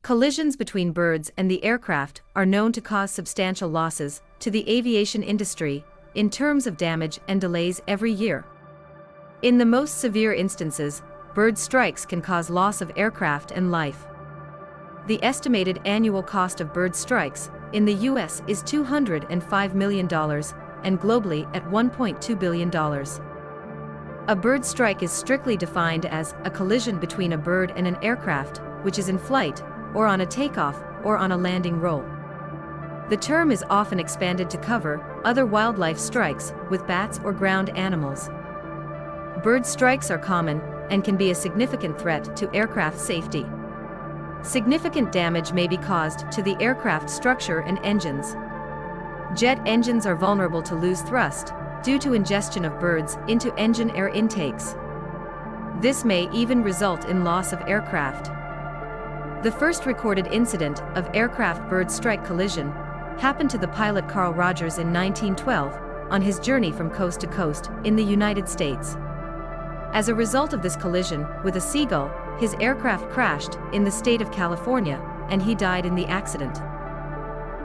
Collisions between birds and the aircraft are known to cause substantial losses to the aviation industry in terms of damage and delays every year. In the most severe instances, bird strikes can cause loss of aircraft and life. The estimated annual cost of bird strikes in the US is $205 million and globally at $1.2 billion. A bird strike is strictly defined as a collision between a bird and an aircraft, which is in flight, or on a takeoff, or on a landing roll. The term is often expanded to cover other wildlife strikes with bats or ground animals. Bird strikes are common and can be a significant threat to aircraft safety. Significant damage may be caused to the aircraft structure and engines. Jet engines are vulnerable to lose thrust due to ingestion of birds into engine air intakes. This may even result in loss of aircraft. The first recorded incident of aircraft bird strike collision happened to the pilot Carl Rogers in 1912 on his journey from coast to coast in the United States. As a result of this collision with a seagull, his aircraft crashed in the state of California, and he died in the accident.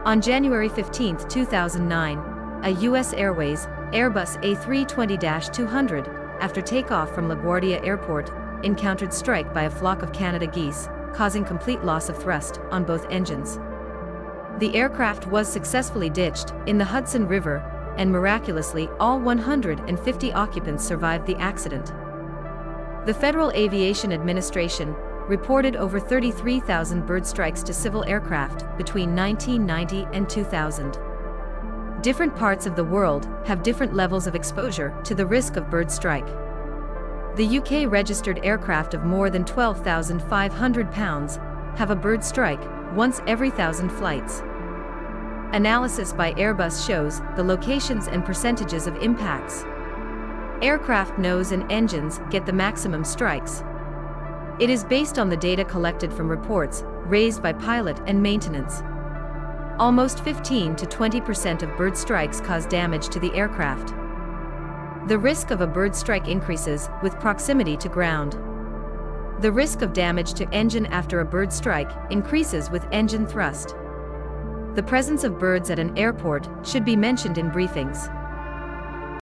On January 15, 2009, a U.S. Airways Airbus A320-200, after takeoff from LaGuardia Airport, encountered strike by a flock of Canada geese, causing complete loss of thrust on both engines. The aircraft was successfully ditched in the Hudson River, and miraculously all 150 occupants survived the accident. The Federal Aviation Administration reported over 33,000 bird strikes to civil aircraft between 1990 and 2000. Different parts of the world have different levels of exposure to the risk of bird strike. The UK registered aircraft of more than 12,500 pounds have a bird strike once every 1,000 flights. Analysis by Airbus shows the locations and percentages of impacts. Aircraft nose and engines get the maximum strikes. It is based on the data collected from reports raised by pilot and maintenance. Almost 15 to 20% of bird strikes cause damage to the aircraft. The risk of a bird strike increases with proximity to ground. The risk of damage to engine after a bird strike increases with engine thrust. The presence of birds at an airport should be mentioned in briefings.